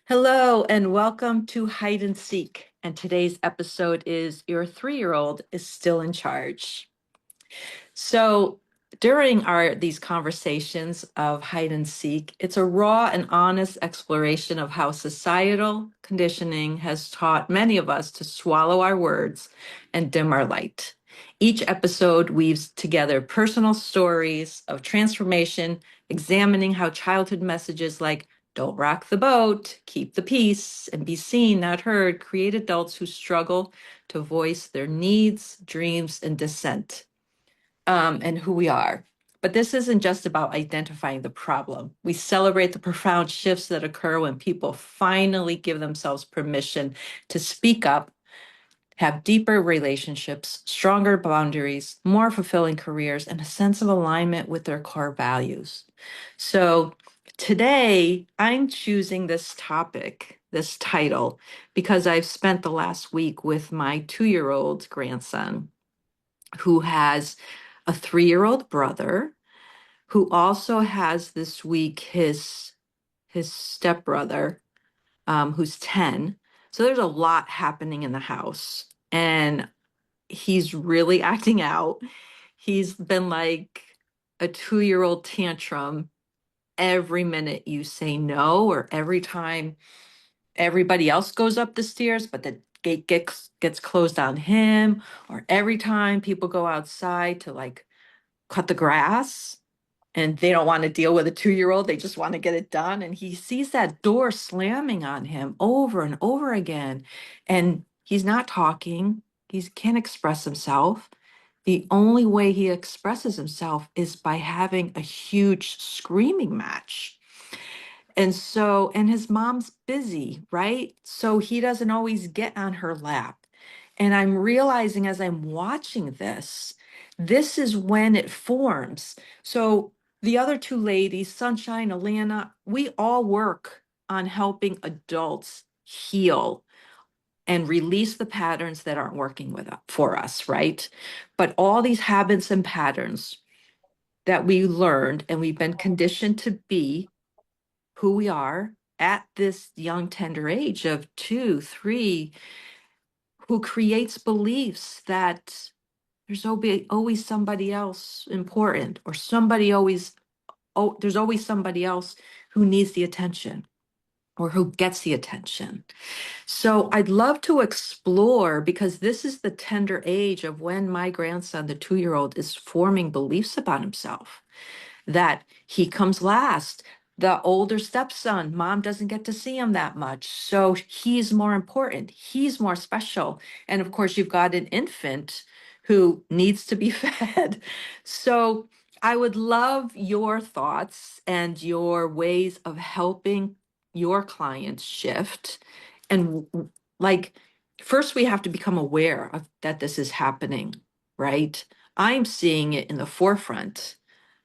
Hello and welcome to Hide and Seek. And today's episode is Your 3-year-old is Still in Charge. So during these conversations of hide and seek, it's a raw and honest exploration of how societal conditioning has taught many of us to swallow our words and dim our light. Each episode weaves together personal stories of transformation, examining how childhood messages like don't rock the boat, keep the peace, and be seen, not heard, create adults who struggle to voice their needs, dreams, and dissent, and who we are. But this isn't just about identifying the problem. We celebrate the profound shifts that occur when people finally give themselves permission to speak up, have deeper relationships, stronger boundaries, more fulfilling careers, and a sense of alignment with their core values. So today, I'm choosing this topic, this title, because I've spent the last week with my 2-year-old grandson who has a 3-year-old brother who also has this week his stepbrother, who's 10. So there's a lot happening in the house, and he's really acting out. He's been like a 2-year-old tantrum every minute you say no, or every time everybody else goes up the stairs, but the gate gets closed on him, or every time people go outside to like cut the grass and they don't want to deal with a 2-year-old. They just want to get it done. And he sees that door slamming on him over and over again. And he's not talking. He can't express himself. The only way he expresses himself is by having a huge screaming match. And his mom's busy, right? So he doesn't always get on her lap. And I'm realizing as I'm watching this is when it forms. So the other two ladies, Sunshine, Alana, we all work on helping adults heal and release the patterns that aren't working for us, right? But all these habits and patterns that we learned and we've been conditioned to be who we are at this young, tender age of 2, 3, who creates beliefs that there's always somebody else important, or there's always somebody else who needs the attention or who gets the attention. So I'd love to explore, because this is the tender age of when my grandson, the 2-year-old, is forming beliefs about himself, that he comes last. The older stepson, mom doesn't get to see him that much. So he's more important. He's more special. And of course, you've got an infant who needs to be fed. So I would love your thoughts and your ways of helping your clients shift. And like, first, we have to become aware of that this is happening, right? I'm seeing it in the forefront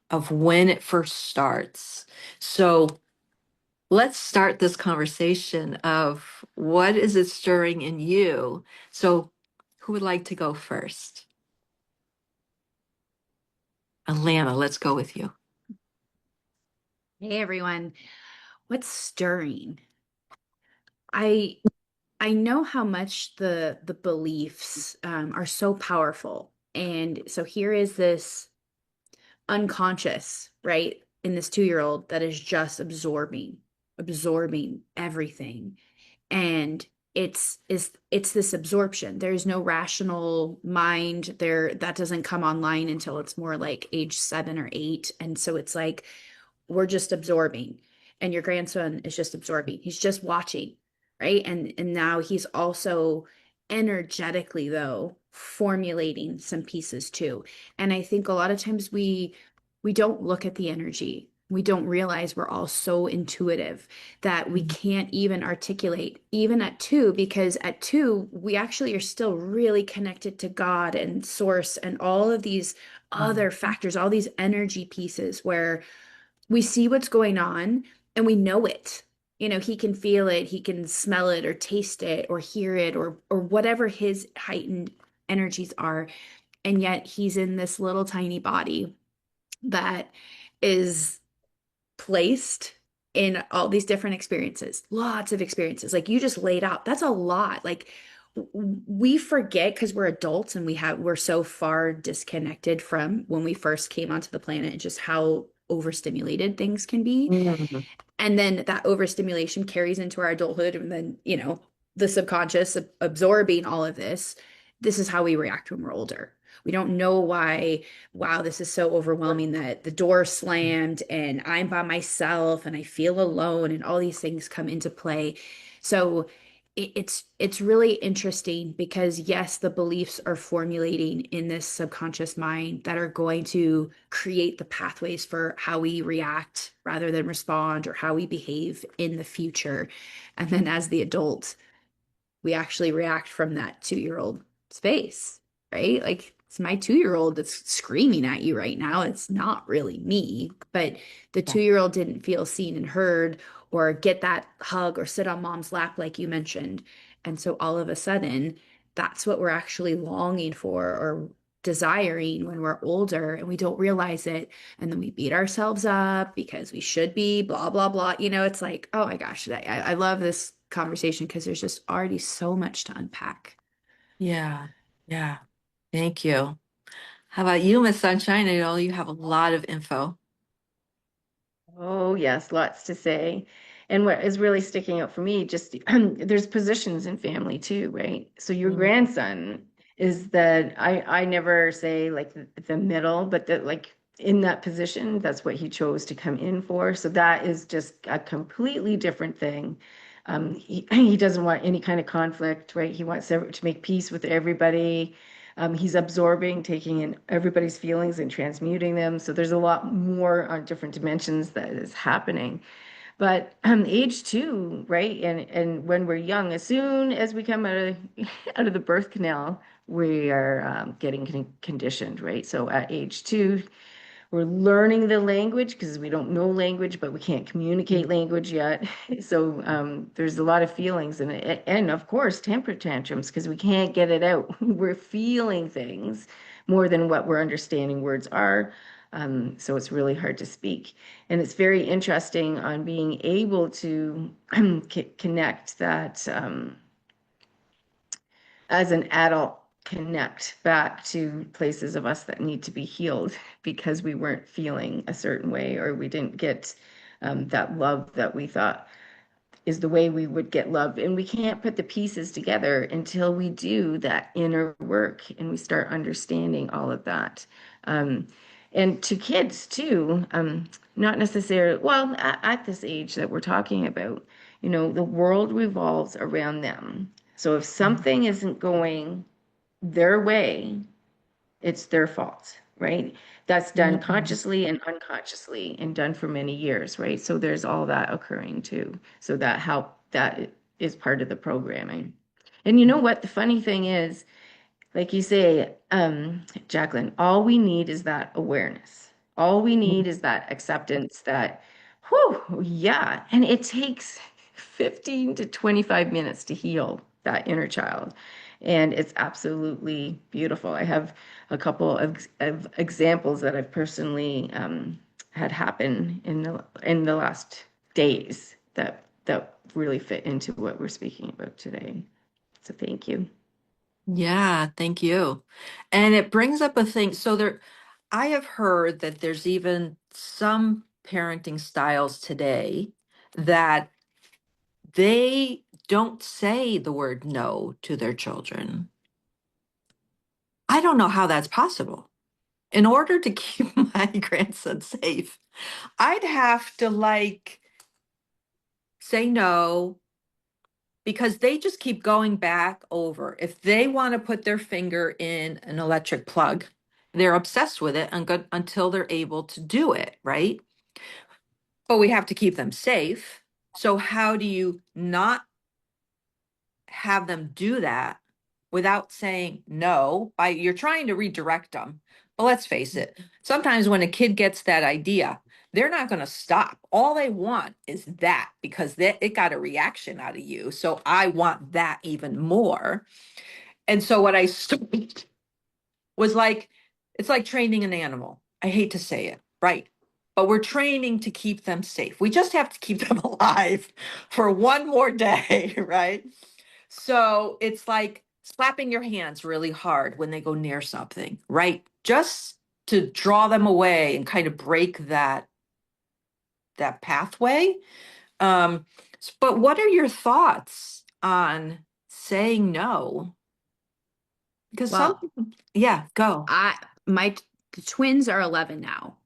of when it first starts. So let's start this conversation of what is it stirring in you? So who would like to go first? Alana, let's go with you. Hey everyone, what's stirring? I I know how much the beliefs are so powerful, and so here is this unconscious, right, in this 2-year-old that is just absorbing everything, and it's this absorption. There's no rational mind there that doesn't come online until it's more like age 7 or 8, and so it's like we're just absorbing, and your grandson is just absorbing, he's just watching, right? And now he's also energetically though formulating some pieces too. And I think a lot of times we don't look at the energy, we don't realize we're all so intuitive that we can't even articulate even at 2, because at 2 we actually are still really connected to God and source and all of these Mhm. other factors, all these energy pieces where we see what's going on and we know it. You know, he can feel it, he can smell it or taste it or hear it or whatever his heightened energies are. And yet he's in this little tiny body that is placed. in all these different experiences, lots of experiences. Like you just laid out, that's a lot. Like we forget because we're adults and we're so far disconnected from when we first came onto the planet and just how overstimulated things can be. Mhm. And then that overstimulation carries into our adulthood, and then, the subconscious absorbing all of this. This is how we react when we're older. We don't know why, wow, this is so overwhelming that the door slammed and I'm by myself and I feel alone and all these things come into play. So it's really interesting because yes, the beliefs are formulating in this subconscious mind that are going to create the pathways for how we react rather than respond, or how we behave in the future. And then as the adult, we actually react from that 2-year-old space, right? Like it's my 2-year-old that's screaming at you right now. It's not really me, but the Yeah. 2-year-old didn't feel seen and heard or get that hug or sit on mom's lap, like you mentioned. And so all of a sudden, that's what we're actually longing for or desiring when we're older, and we don't realize it. And then we beat ourselves up because we should be blah, blah, blah. It's like, oh my gosh, I love this conversation because there's just already so much to unpack. Yeah. Yeah. Thank you. How about you, Miss Sunshine? I know you have a lot of info. Oh, yes, lots to say. And what is really sticking out for me, just there's positions in family too, right? So your Mhm. grandson is that I never say like the middle, but that like in that position, that's what he chose to come in for. So that is just a completely different thing. He doesn't want any kind of conflict, right? He wants to make peace with everybody. He's absorbing, taking in everybody's feelings and transmuting them. So there's a lot more on different dimensions that is happening. But age two, right? And when we're young, as soon as we come out of out of the birth canal, we are getting conditioned, right? So at age two, we're learning the language because we don't know language, but we can't communicate language yet. So there's a lot of feelings and of course temper tantrums because we can't get it out. We're feeling things more than what we're understanding words are. So it's really hard to speak. And it's very interesting on being able to connect that as an adult connect back to places of us that need to be healed because we weren't feeling a certain way or we didn't get that love that we thought is the way we would get love. And we can't put the pieces together until we do that inner work and we start understanding all of that. Um, and to kids too, not necessarily, well, at this age that we're talking about, the world revolves around them. So if something isn't going their way, it's their fault, right? That's done Mhm. consciously and unconsciously and done for many years, right? So there's all that occurring too. So that is part of the programming. And you know what? The funny thing is, like you say, Jacqueline, all we need is that awareness. All we need is that acceptance that, whew, yeah. And it takes 15 to 25 minutes to heal that inner child. And it's absolutely beautiful. I have a couple of examples that I've personally had happen in the last days that really fit into what we're speaking about today. So thank you. Yeah, thank you. And it brings up a thing. So I have heard that there's even some parenting styles today that they don't say the word no to their children. I don't know how that's possible. In order to keep my grandson safe, I'd have to like say no because they just keep going back over. If they want to put their finger in an electric plug, they're obsessed with it until they're able to do it, right? But we have to keep them safe. So, how do you not have them do that without saying no? You're trying to redirect them. But let's face it, sometimes when a kid gets that idea, they're not going to stop. All they want is that because it got a reaction out of you. So I want that even more. And so what I started was like, it's like training an animal. I hate to say it, right? but we're training to keep them safe. We just have to keep them alive for one more day, right? So it's like slapping your hands really hard when they go near something, right? Just to draw them away and kind of break that pathway. Um, but what are your thoughts on saying no? Because some, Well, yeah, go. my twins are 11 now,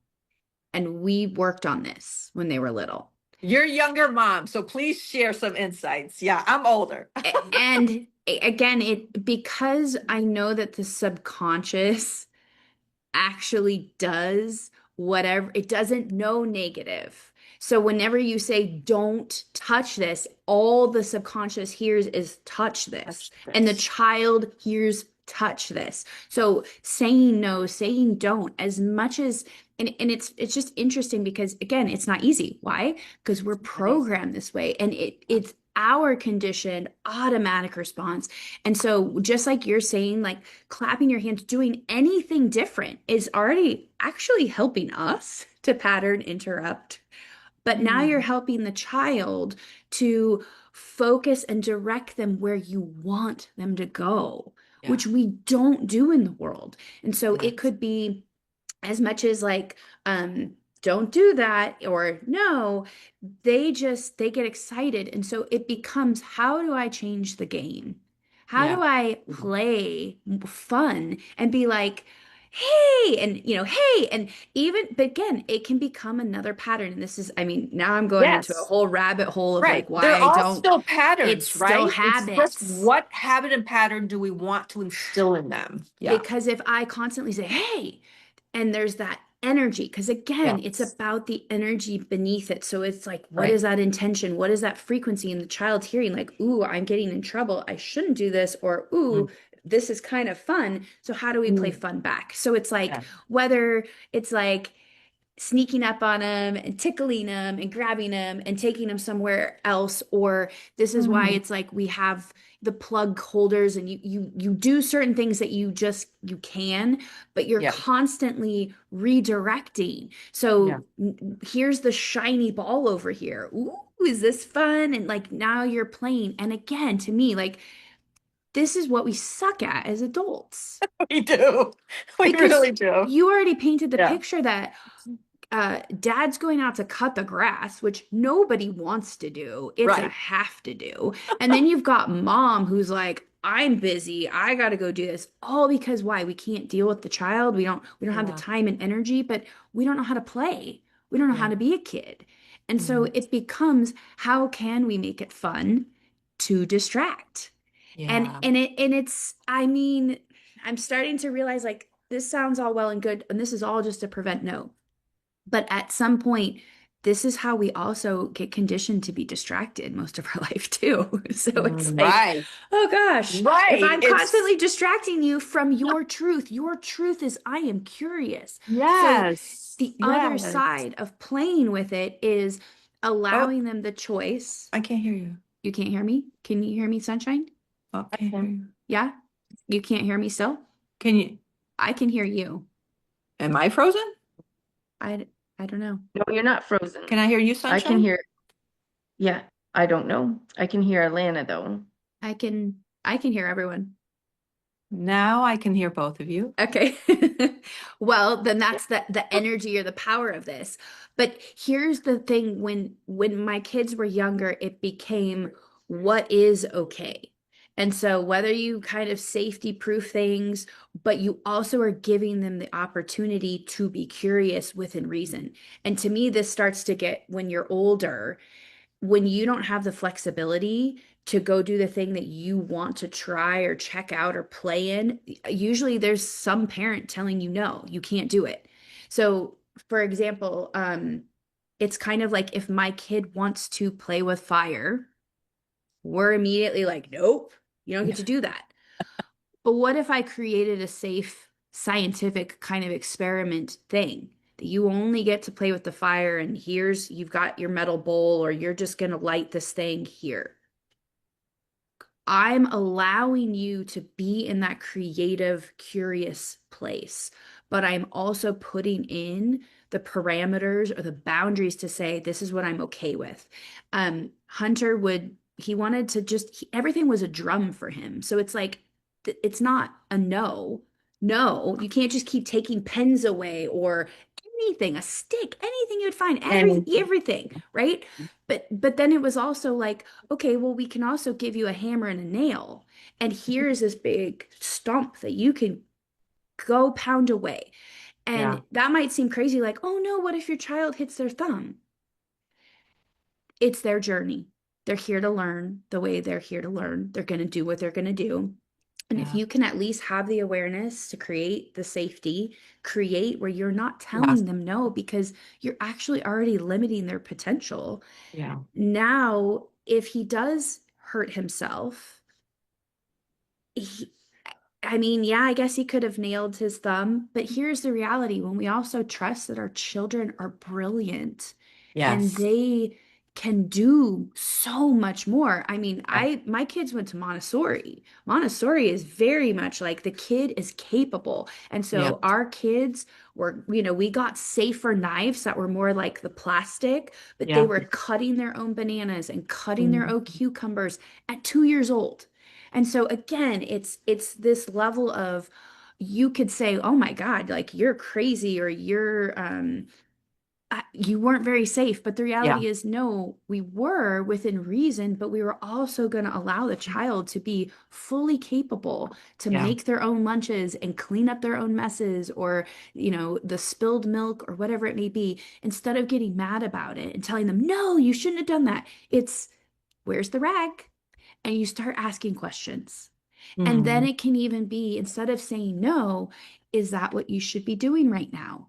and we worked on this when they were little. You're younger mom, so please share some insights. Yeah, I'm older. And again, because I know that the subconscious actually does whatever, it doesn't know negative. So whenever you say don't touch this, all the subconscious hears is touch this. Touch And the this. child hears touch this. So saying no, saying don't, as much as and it's just interesting because again, it's not easy. Why? Because we're Not easy. programmed this way and it's our conditioned automatic response. And so just like you're saying, like clapping your hands, doing anything different is already actually helping us to pattern interrupt. But now Yeah. you're helping the child to focus and direct them where you want them to go, Yeah. which we don't do in the world. And so Yeah. it could be as much as like, don't do that or no, they get excited. And so it becomes, how do I change the game? How Yeah. do I play fun and be like, hey, and hey, and even, but again, it can become another pattern. And this is, I mean, now I'm going into a Yes. whole rabbit hole of Right. like why They're I all don't, still it's patterns, still right? It's just habits. what habit and pattern do we want to instill in them? Yeah. Because if I constantly say, hey, and there's that energy, because again, it's Yes. about the energy beneath it. So it's like, what Right. is that intention? What is that frequency? And the child's hearing, like, ooh, I'm getting in trouble. I shouldn't do this. Or, ooh, Mm. this is kind of fun. So how do we play Mm. fun back? So it's like, Yeah. whether it's like, sneaking up on them and tickling them and grabbing them and taking them somewhere else, or this is why Mm. it's like we have the plug holders and you do certain things that you can, but you're Yeah. constantly redirecting. Yeah. So here's the shiny ball over here. Ooh, is this fun? And like now you're playing. And again, to me, like this is what we suck at as adults We do. We because really do. you already painted the Yeah. picture that dad's going out to cut the grass, which nobody wants to do. It's a Right. have to do. And then you've got mom who's like, I'm busy. I got to go do this. All because why? We can't deal with the child. We don't have the Yeah. time and energy, but we don't know how to play. We don't know how Yeah. to be a kid. And so Mhm. it becomes, how can we make it fun to distract? Yeah. And it's, I mean, I'm starting to realize like this sounds all well and good, and this is all just to prevent no. But at some point, this is how we also get conditioned to be distracted most of our life too. So it's like, Right. oh gosh, if Right. I'm It's constantly distracting you from your truth is I am curious. So yes. the other Yes. side of playing with it is Oh, allowing them the choice. I can't hear you. You can't hear me? Can you hear me, Sunshine? Oh, I can't hear you. Yeah? You can't hear me still? Can you? I can hear you. Am I frozen? I I don't know. No, you're not frozen. Can I hear you, I can Sunshine? hear, yeah, I don't know. I can hear Alana though. I can hear everyone. Now I can hear both of you. Okay. Well, then that's the energy or the power of this. But here's the thing, when my kids were younger, it became what is okay. And so whether you kind of safety proof things, but you also are giving them the opportunity to be curious within reason. And to me, this starts to get when you're older, when you don't have the flexibility to go do the thing that you want to try or check out or play in, usually there's some parent telling you no, you can't do it. So, for example, it's kind of like if my kid wants to play with fire, we're immediately like, nope, you don't get to do that. But what if I created a safe scientific kind of experiment thing that you only get to play with the fire and here's you've got your metal bowl or you're just going to light this thing here. I'm allowing you to be in that creative, curious place, but I'm also putting in the parameters or the boundaries to say, this is what I'm okay with. Hunter he wanted to everything was a drum for him. So it's like, it's not a no. No, you can't just keep taking pens away or anything, a stick, anything you'd find, And everything, right? But then it was also like, okay, well, we can also give you a hammer and a nail, and here's this big stump that you can go pound away. yeah, And that might seem crazy, like, oh no, what if your child hits their thumb? It's their journey. They're here to learn the way they're here to learn. They're going to do what they're going to do. And if yeah, you can at least have the awareness to create the safety, create where you're not yes, telling them no, because you're actually already limiting their potential. yeah, Now, if he does hurt himself, he, I mean, yeah, I guess he could have nailed his thumb, but here's the reality: when we also trust that our children are brilliant and yes, they can do so much more. I mean, yes, my kids went to Montessori. Montessori is very much like the kid is capable. And yeah, so our kids were, we got safer knives that were more like the plastic, but they yeah, were cutting their own bananas and cutting their mm, own cucumbers at 2 years old. And so again, it's this level of, you could say, "Oh my God, like you're crazy," or you weren't very safe. But the yeah, reality is, no, we were within reason, but we were also going to allow the child to be fully capable to yeah, make their own lunches and clean up their own messes, or, the spilled milk or whatever it may be, instead of getting mad about it and telling them, no, you shouldn't have done that. It's, where's the rag? And you start asking questions. And then mm, it can even be, instead of saying no, is that what you should be doing right now?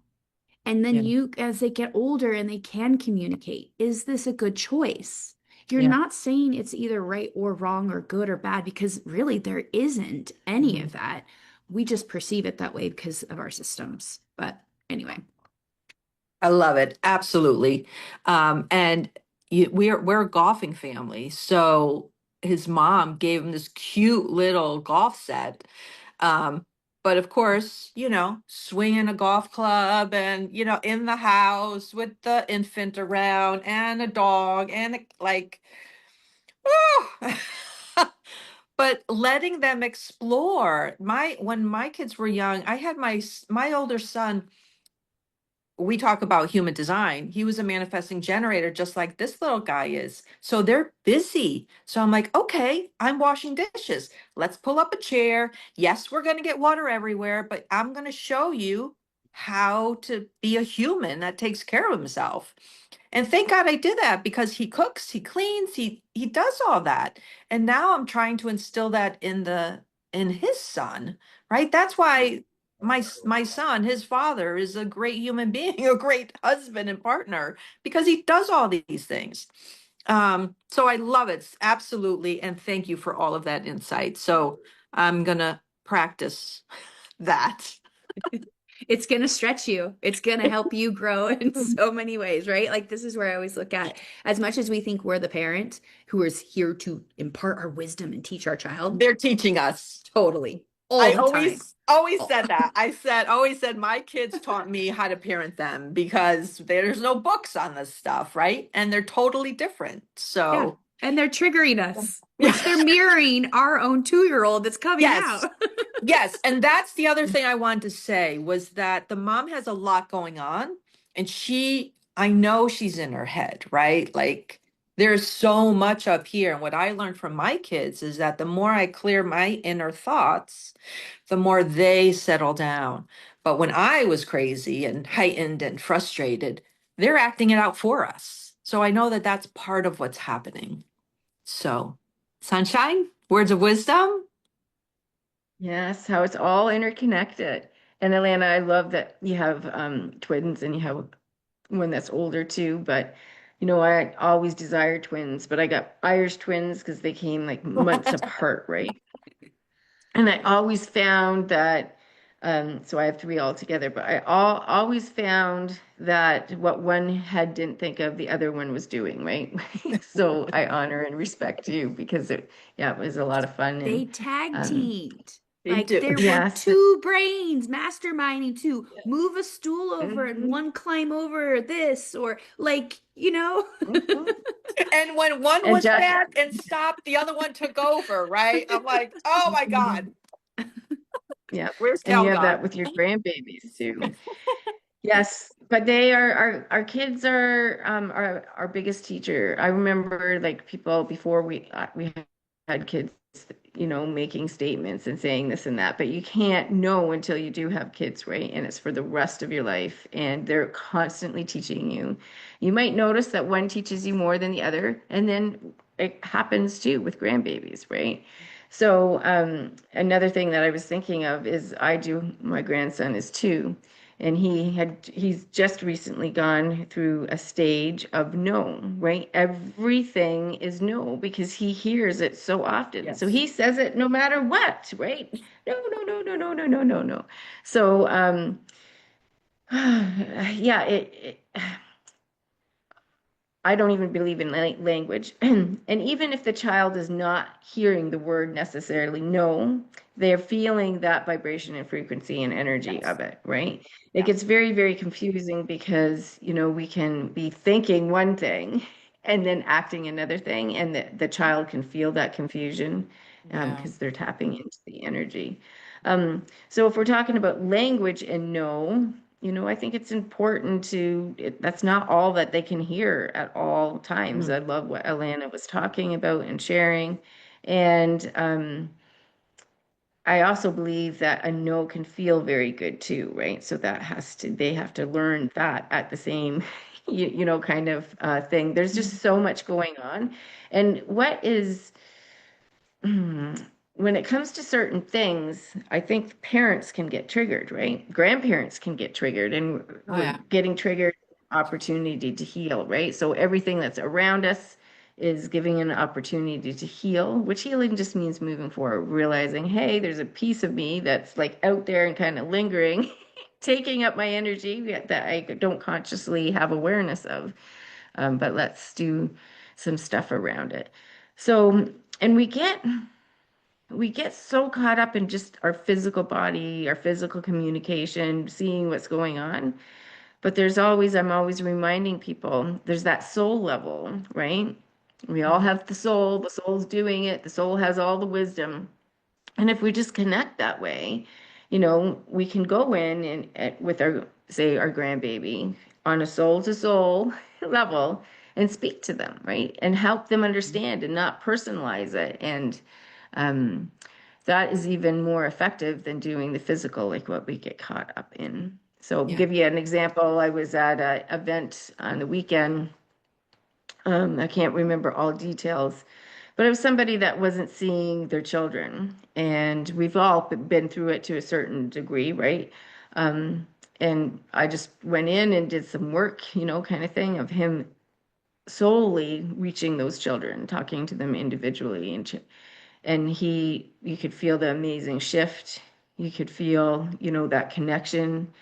And then yeah, you, as they get older and they can communicate, is this a good choice? You're yeah, not saying it's either right or wrong or good or bad, because really there isn't any mhm. of that. We just perceive it that way because of our systems. But anyway, I love it. Absolutely. And we're a golfing family. So his mom gave him this cute little golf set. Um, but of course, swinging a golf club and, in the house with the infant around and a dog and like, oh. But letting them explore. When my kids were young, I had my older son, we talk about human design. He was a manifesting generator, just like this little guy is. So they're busy. So I'm like, okay, I'm washing dishes. Let's pull up a chair. Yes, we're going to get water everywhere, but I'm going to show you how to be a human that takes care of himself. And thank God I did that, because he cooks, he cleans, he does all that. And now I'm trying to instill that in his son, right? That's why my son, his father, is a great human being, a great husband and partner, because he does all these things. So I love it, absolutely, and thank you for all of that insight. So I'm gonna practice that. it's going to stretch you. It's going to help you grow in so many ways, right? Like, this is where I always look at, as much as we think we're the parent who is here to impart our wisdom and teach our child, They're teaching us. totally, all I the time. always All- said that. Always said my kids taught me how to parent them, because there's no books on this stuff, right? And they're totally different. Yeah. So, And they're triggering us, yeah. which they're mirroring our own 2-year-old that's coming Yes. out. Yes, and that's the other thing I wanted to say, was that the mom has a lot going on, and I know she's in her head, right? Like, there's so much up here. And what I learned from my kids is that the more I clear my inner thoughts, the more they settle down. But when I was crazy and heightened and frustrated, they're acting it out for us. So I know that that's part of what's happening. So, sunshine, words of wisdom. Yes, how it's all interconnected. And Alana, I love that you have twins and you have one that's older too. But I always desired twins, but I got Irish twins because they came like months apart, right? And I always found that, so I have three altogether, but always found that what one had didn't think of, the other one was doing, right? So I honor and respect you, because yeah, it was a lot of fun. They And tag um, teamed. They Like do. there were Yes. two brains masterminding to move a stool over and Mhm. one climb over this, or like, you know. Mhm. And when one And was Jack, mad and stopped, the other one took over, right? I'm like, oh my God, Mhm. Yeah, where's and you Cal have gone? that with your grandbabies too. Yes, but they are our kids are our biggest teacher. I remember like people before we had kids, making statements and saying this and that, but you can't know until you do have kids, right? And it's for the rest of your life, and they're constantly teaching you. You might notice that one teaches you more than the other, and then it happens too with grandbabies, right? So another thing that I was thinking of is my grandson is 2. And he's just recently gone through a stage of no, right? Everything is no because he hears it so often. So Yes. he says it no matter what, right? No, no, no, no, no, no, no, no, no. So yeah, I don't even believe in language. And even if the child is not hearing the word necessarily, no, they're feeling that vibration and frequency and energy Yes. of it, right? It Yeah. gets very, very confusing because, we can be thinking one thing and then acting another thing, and the child can feel that confusion Yeah. because they're tapping into the energy. So if we're talking about language and no, I think it's important that's not all that they can hear at all times. Mm. I love what Alana was talking about and sharing. And I also believe that a no can feel very good too, right? So they have to learn that at the same, kind of thing. There's just so much going on. And when it comes to certain things, I think parents can get triggered, right? Grandparents can get triggered, and Oh we're yeah. getting triggered, opportunity to heal, right? So everything that's around us is giving an opportunity to heal, which healing just means moving forward, realizing, hey, there's a piece of me that's like out there and kind of lingering, taking up my energy that I don't consciously have awareness of. But let's do some stuff around it. So, and we get so caught up in just our physical body, our physical communication, seeing what's going on. But I'm always reminding people, there's that soul level, right? We all Mhm. have the soul's doing it, the soul has all the wisdom. And if we just connect that way, we can go in and with our grandbaby on a soul to soul level and speak to them, right? And help them understand and not personalize it. And um, that is even more effective than doing the physical, like what we get caught up in. So, Yeah. give you an example. I was at an event on the weekend. I can't remember all details, but it was somebody that wasn't seeing their children. And we've all been through it to a certain degree, right? Um, and I just went in and did some work, kind of thing of him solely reaching those children, talking to them individually, and you could feel the amazing shift. You could feel, that connection.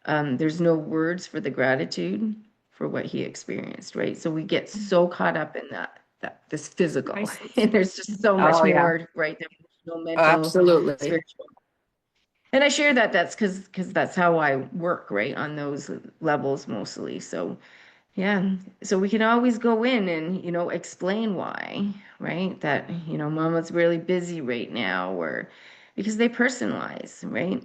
There's no words for the gratitude for what he experienced, right? So we get so caught up in this physical, Priceless. and there's just so much Oh yeah. more, right? The emotional, mental, Absolutely. spiritual. And I share that's because that's how I work, right? On those levels mostly. So yeah. So we can always go in and, explain why, right? That, mama's really busy right now, or because they personalize, right?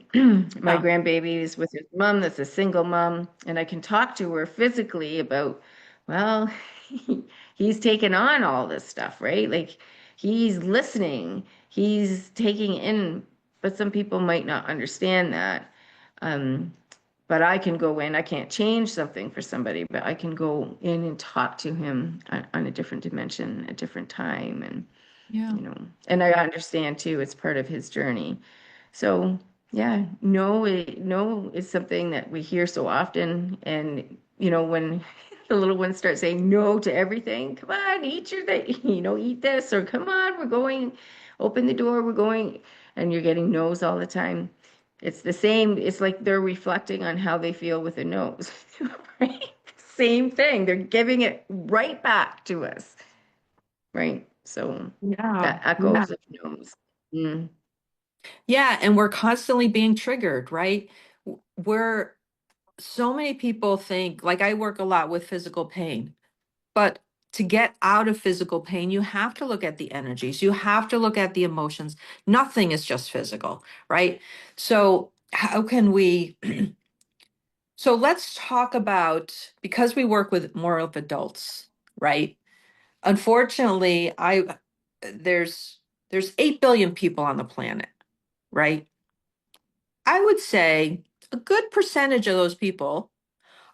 My Yeah. grandbaby is with his mom that's a single mom, and I can talk to her physically about, well, he's taken on all this stuff, right? Like he's listening, he's taking in, but some people might not understand that. Um, but I can go in, I can't change something for somebody, but I can go in and talk to him on a different dimension, a different time. And, Yeah. and I understand too, it's part of his journey. So yeah, no is something that we hear so often. And, when the little ones start saying no to everything, come on, eat your thing, eat this, or come on, we're going, open the door, we're going, and you're getting no's all the time. It's the same, it's like they're reflecting on how they feel with a nose, right? Same thing. They're giving it right back to us, right? So Yeah. that Yeah. echoes of no's. Mm. Yeah, and we're constantly being triggered, right? We're so many people think, like I work a lot with physical pain, but to get out of physical pain, you have to look at the energies, you have to look at the emotions. Nothing is just physical, right? So, how can we? So, let's talk about because we work with more of adults, right? Unfortunately, I there's there's 8 billion people on the planet, right? I would say a good percentage of those people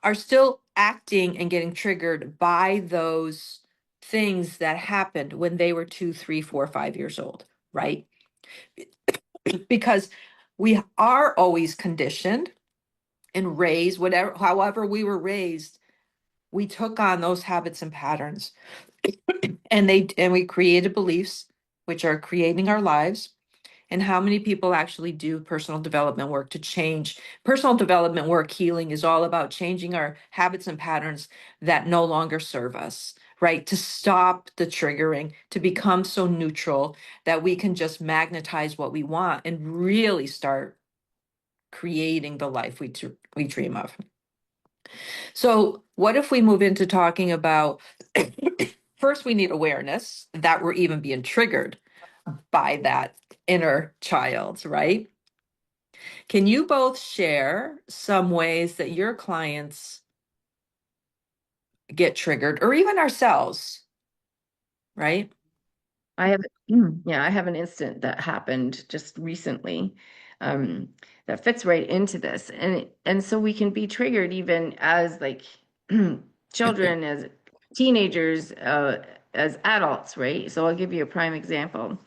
are still acting and getting triggered by those things that happened when they were 2, 3, 4, 5 years old, right? Because we are always conditioned and raised, whatever, however we were raised, we took on those habits and patterns, and we created beliefs, which are creating our lives. And how many people actually do personal development work to change? Personal development work, healing is all about changing our habits and patterns that no longer serve us, right? To stop the triggering, to become so neutral that we can just magnetize what we want and really start creating the life we dream of. So, what if we move into talking about first, we need awareness that we're even being triggered by that inner child, right? Can you both share some ways that your clients get triggered or even ourselves, right? I have, yeah, I have an incident that happened just recently, um, that fits right into this, and so we can be triggered even as like children, as teenagers, as adults, right? So I'll give you a prime example.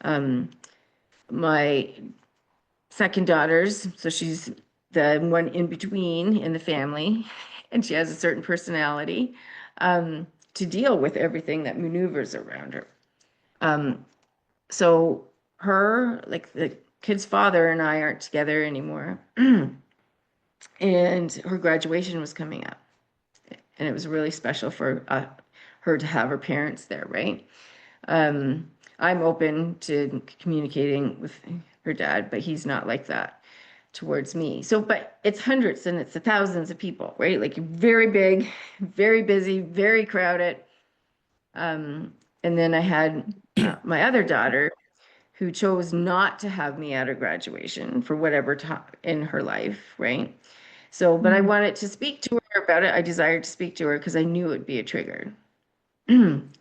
Um, my second daughter's, so she's the one in between in the family, and she has a certain personality, to deal with everything that maneuvers around her. So her, like the kid's father and I aren't together anymore. And her graduation was coming up. And it was really special for her to have her parents there, right? I'm open to communicating with her dad, but he's not like that towards me. So, but it's hundreds and it's the thousands of people, right? Like very big, very busy, very crowded. And then I had my other daughter who chose not to have me at her graduation for whatever time in her life, right? So, but I wanted to speak to her about it. I desired to speak to her because I knew it would be a trigger.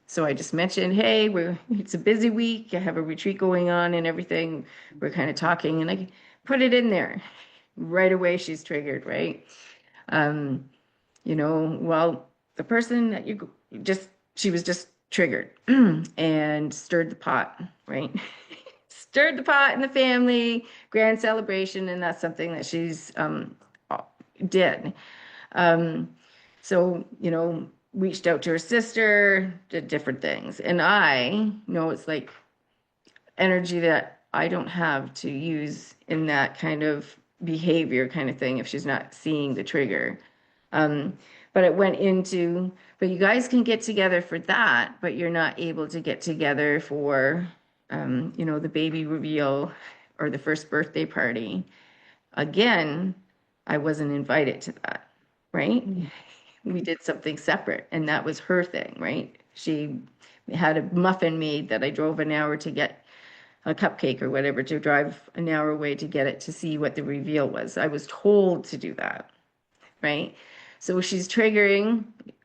So I just mentioned, hey, it's a busy week. I have a retreat going on and everything. We're kind of talking, and I put it in there. Right away, she's triggered, right? Um, well, the person that you just, she was just triggered and stirred the pot, right? Stirred the pot in the family, grand celebration, and that's something that she's did. Um, so, reached out to her sister, did different things. And I know it's like energy that I don't have to use in that kind of behavior kind of thing if she's not seeing the trigger. Um, but it went into, but you guys can get together for that, but you're not able to get together for, the baby reveal or the first birthday party. Again, I wasn't invited to that, right? We did something separate, and that was her thing, right? She had a muffin made that I drove an hour to get a cupcake or whatever, to drive an hour away to get it to see what the reveal was. I was told to do that, right? So she's triggering,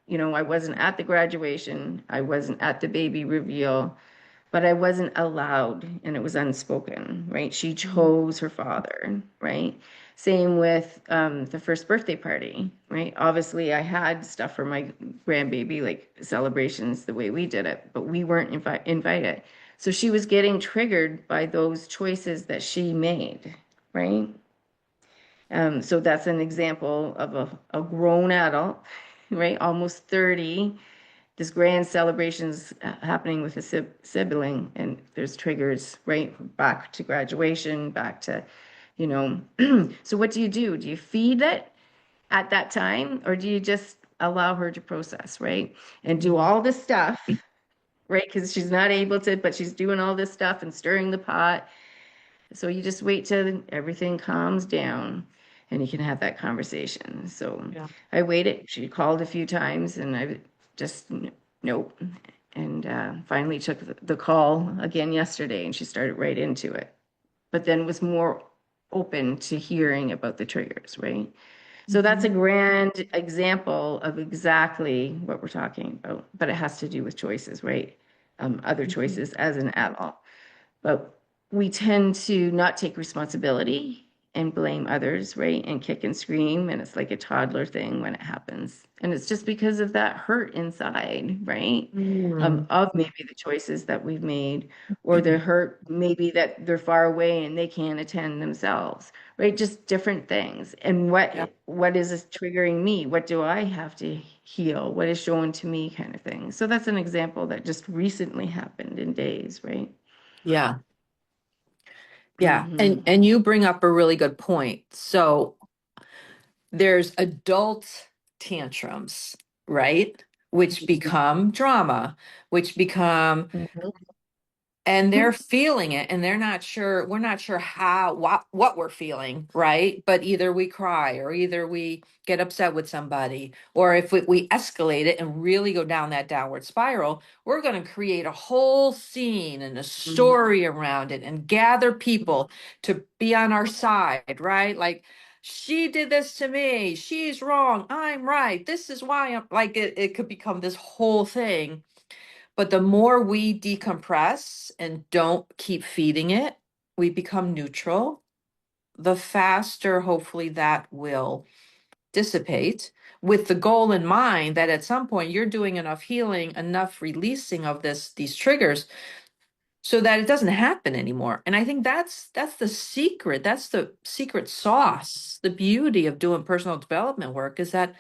I wasn't at the graduation, I wasn't at the baby reveal, but I wasn't allowed and it was unspoken, right? She chose her father, right? Same with the first birthday party, right? Obviously, I had stuff for my grandbaby, like celebrations the way we did it, but we weren't invited. So she was getting triggered by those choices that she made, right? So that's an example of a grown adult, right? Almost 30. This grand celebrations happening with a sibling, and there's triggers, right? Back to graduation, back to, you know. So what do you do? Do you feed it at that time, or do you just allow her to process, right? And do all this stuff, right? Because she's not able to, but she's doing all this stuff and stirring the pot. So you just wait till everything calms down and you can have that conversation. So Yeah. I waited. She called a few times and I just, nope. And finally took the call again yesterday and she started right into it. But then was more open to hearing about the triggers, right? So that's a grand example of exactly what we're talking about, but it has to do with choices, right? Other choices as an adult. But we tend to not take responsibility and blame others, right? And kick and scream. And it's like a toddler thing when it happens. And it's just because of that hurt inside, right? Mm. Of maybe the choices that we've made, or the hurt maybe that they're far away and they can't attend themselves, right? Just different things. And Yeah. what is this triggering me? What do I have to heal? What is shown to me, kind of thing. So that's an example that just recently happened in days, right? Yeah. Yeah. Mm-hmm. And you bring up a really good point. So there's adult tantrums, right? Which become drama, which become, and they're feeling it and they're not sure, we're not sure what we're feeling, right? But either we cry or either we get upset with somebody, or if we escalate it and really go down that downward spiral, we're going to create a whole scene and a story around it and gather people to be on our side, right? Like, she did this to me, she's wrong, I'm right, this is why I'm like, it could become this whole thing. But the more we decompress and don't keep feeding it, we become neutral, the faster, hopefully, that will dissipate, with the goal in mind that at some point you're doing enough healing, enough releasing of these triggers so that it doesn't happen anymore. And I think that's the secret. That's the secret sauce. The beauty of doing personal development work is that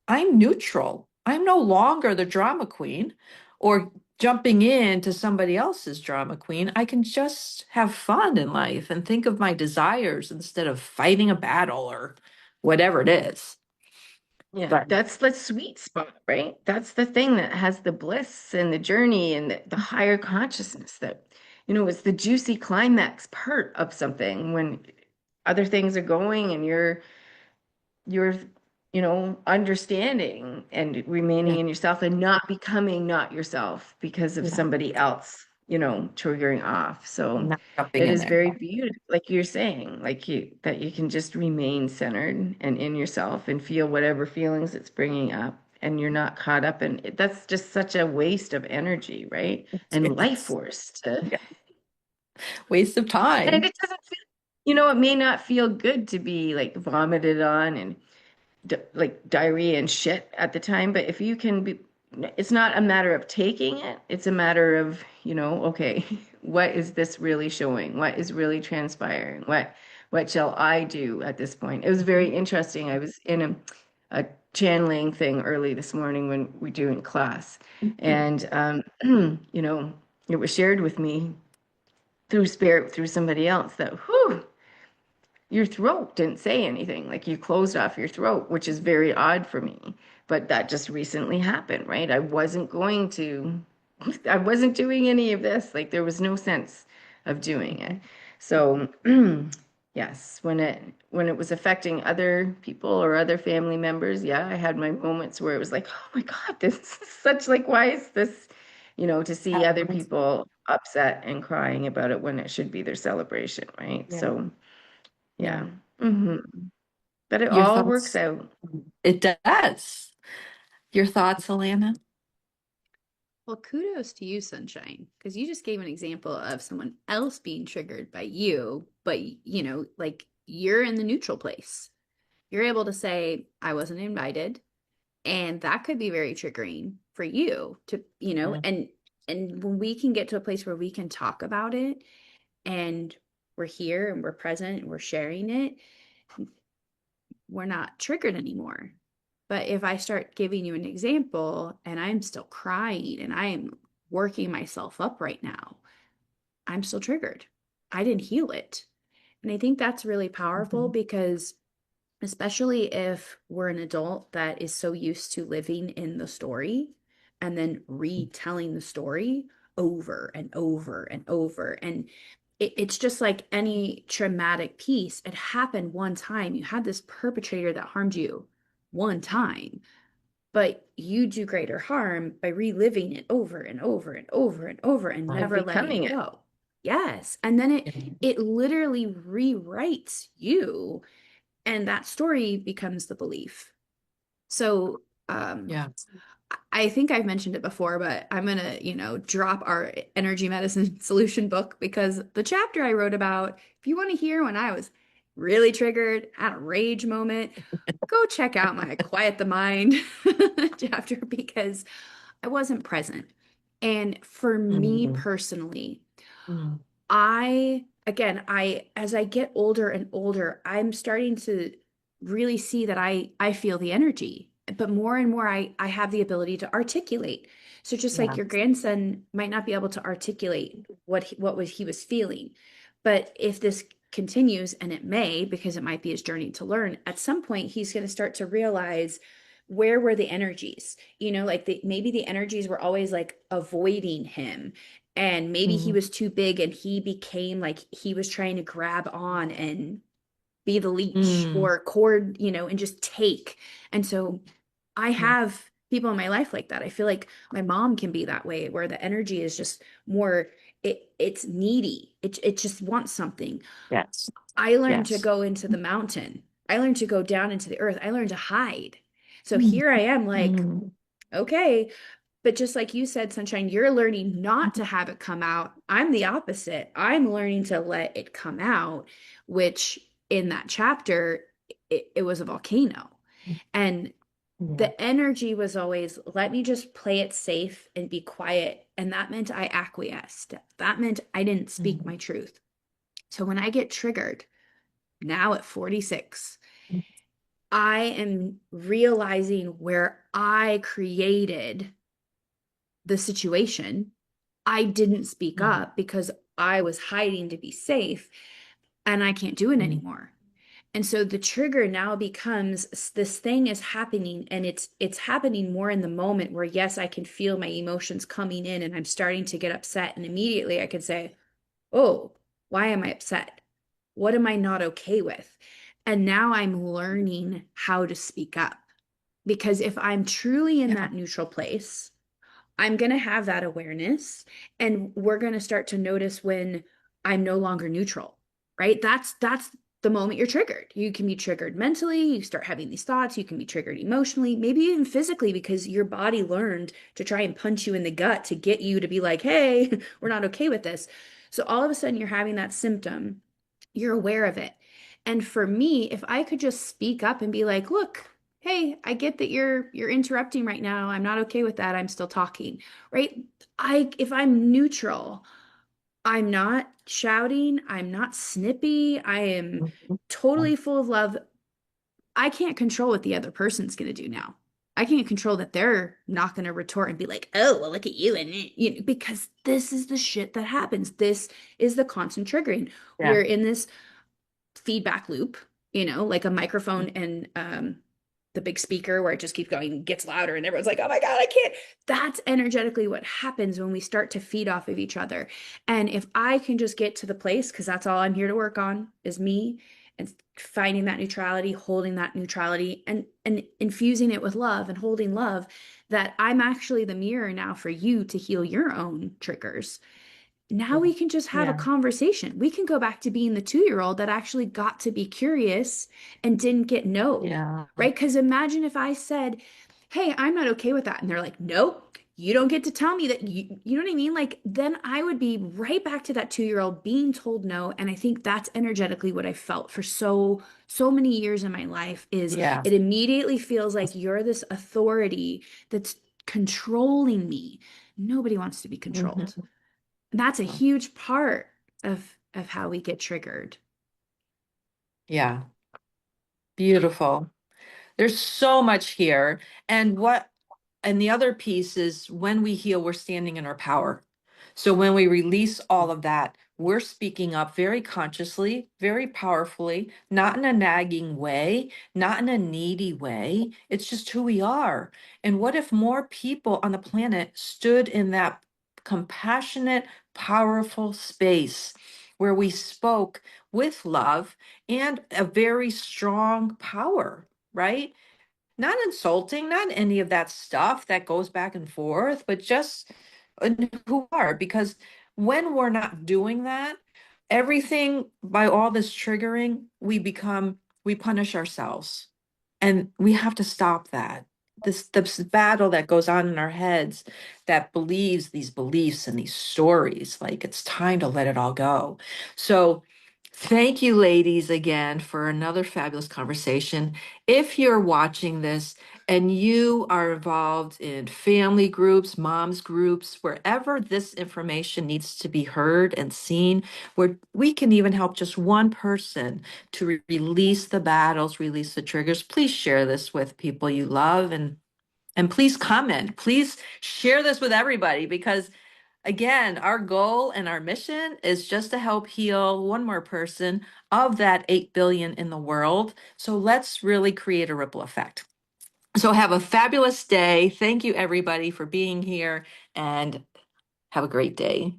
I'm neutral. I'm no longer the drama queen or jumping into somebody else's drama queen. I can just have fun in life and think of my desires instead of fighting a battle or whatever it is. Yeah, But that's the sweet spot, right? That's the thing that has the bliss and the journey and the higher consciousness that, it's the juicy climax part of something when other things are going and you're understanding and remaining yeah, in yourself and not becoming not yourself because of yeah, somebody else, triggering off. So not jumping it in is there. very beautiful, like you're saying, like that you can just remain centered and in yourself and feel whatever feelings it's bringing up, and you're not caught up in it. That's just such a waste of energy, right? And life It's force to, yeah, waste of and time. it doesn't feel, it may not feel good to be like vomited on and like diarrhea and shit at the time, but if you can be, it's not a matter of taking it, it's a matter of, okay, what is this really showing, what is really transpiring, what shall I do at this point? It was very interesting. I was in a channeling thing early this morning when we do in class, and it was shared with me through spirit, through somebody else, that whew, your throat didn't say anything. Like, you closed off your throat, which is very odd for me. But that just recently happened, right? I wasn't doing any of this. Like, there was no sense of doing it. So, yes, when it was affecting other people or other family members, yeah, I had my moments where it was like, oh my God, this is such, like, why is this, to see other people upset and crying about it when it should be their celebration, right? Yeah, So, yeah. yeah. hmm But it Your all works thoughts? out. It does. Your thoughts, Alana? Well, kudos to you, Sunshine, because you just gave an example of someone else being triggered by you, but like you're in the neutral place. You're able to say, I wasn't invited. And that could be very triggering for you to, Mm. and when we can get to a place where we can talk about it and we're here and we're present and we're sharing it, we're not triggered anymore. But if I start giving you an example and I'm still crying and I'm working myself up right now, I'm still triggered. I didn't heal it. And I think that's really powerful Mhm. because, especially if we're an adult that is so used to living in the story and then retelling the story over and over and over. And it's just like any traumatic piece. It happened one time. You had this perpetrator that harmed you one time, but you do greater harm by reliving it over and over and over and over and Right. never letting Becoming it it. go. Yes. And then Yeah. it literally rewrites you, and that story becomes the belief. So Yeah. I think I've mentioned it before, but I'm gonna, drop our energy medicine solution book, because the chapter I wrote about, if you want to hear when I was really triggered, had a rage moment, go check out my Quiet the Mind chapter, because I wasn't present. And for me Mm, personally, mm, as I get older and older, I'm starting to really see that I feel the energy, but more and more I have the ability to articulate. So just like yeah. your grandson might not be able to articulate what he was feeling, but if this continues, and it may, because it might be his journey to learn, at some point he's going to start to realize, where were the energies? Like maybe the energies were always like avoiding him, and maybe he Mm, was too big and he became like he was trying to grab on and be the leech mm, or cord, and just take. And so I yeah. have people in my life like that. I feel like my mom can be that way, where the energy is just more, it's needy. It just wants something. Yes. I learned to Yes. go into the mountain. I learned to go down into the earth. I learned to hide. So Mm, here I am, like, mm, okay, but just like you said, Sunshine, you're learning not to have it come out. I'm the opposite. I'm learning to let it come out, which in that chapter, it was a volcano. And yeah. the energy was always, let me just play it safe and be quiet. And that meant I acquiesced. That meant I didn't speak Mm, my truth. So when I get triggered, now at 46, I am realizing where I created the situation. I didn't speak mm, up because I was hiding to be safe, and I can't do it mm, anymore. And so the trigger now becomes, this thing is happening, and it's happening more in the moment, where yes, I can feel my emotions coming in and I'm starting to get upset, and immediately I can say, "Oh, why am I upset? What am I not okay with?" And now I'm learning how to speak up, because if I'm truly in yeah. that neutral place, I'm going to have that awareness, and we're going to start to notice when I'm no longer neutral, right? That's the moment you're triggered. You can be triggered mentally, you start having these thoughts, you can be triggered emotionally, maybe even physically, because your body learned to try and punch you in the gut to get you to be like, "Hey, we're not okay with this." So all of a sudden you're having that symptom, you're aware of it. And for me, if I could just speak up and be like, "Look, hey, I get that you're interrupting right now. I'm not okay with that. I'm still talking." Right? If I'm neutral, I'm not shouting, I'm not snippy, I am Mhm. totally full of love. I can't control what the other person's going to do now. I can't control that they're not going to retort and be like, "Oh, well, look at you," and because this is the shit that happens. This is the constant triggering. Yeah. We're in this feedback loop, like a microphone and the big speaker, where it just keeps going, gets louder, and everyone's like, "Oh my God, I can't." That's energetically what happens when we start to feed off of each other. And if I can just get to the place, because that's all I'm here to work on, is me, and finding that neutrality, holding that neutrality, and infusing it with love and holding love, that I'm actually the mirror now for you to heal your own triggers. Now we can just have a Yeah. conversation. We can go back to being the 2-year-old that actually got to be curious and didn't get no, Yeah. right? Because imagine if I said, "Hey, I'm not okay with that." And they're like, "Nope, you don't get to tell me that." You know what I mean? Like, then I would be right back to that 2-year-old being told no. And I think that's energetically what I felt for so many years in my life, is Yeah. it immediately feels like you're this authority that's controlling me. Nobody wants to be controlled. Mhm. That's a huge part of how we get triggered. Yeah. Beautiful. There's so much here. And the other piece is, when we heal, we're standing in our power. So when we release all of that, we're speaking up very consciously, very powerfully, not in a nagging way, not in a needy way. It's just who we are. And what if more people on the planet stood in that compassionate, powerful space? where we spoke with love and a very strong power, right? Not insulting, not any of that stuff that goes back and forth, but just who are. Because when we're not doing that, everything by all this triggering, we punish ourselves. And we have to stop that. This battle that goes on in our heads that believes these beliefs and these stories, like it's time to let it all go. So thank you, ladies, again for another fabulous conversation. If you're watching this and you are involved in family groups, moms groups, wherever this information needs to be heard and seen, where we can even help just one person to release the battles, release the triggers, please share this with people you love, and please comment. Please share this with everybody, because again, our goal and our mission is just to help heal one more person of that 8 billion in the world. So let's really create a ripple effect. So have a fabulous day. Thank you, everybody, for being here, and have a great day.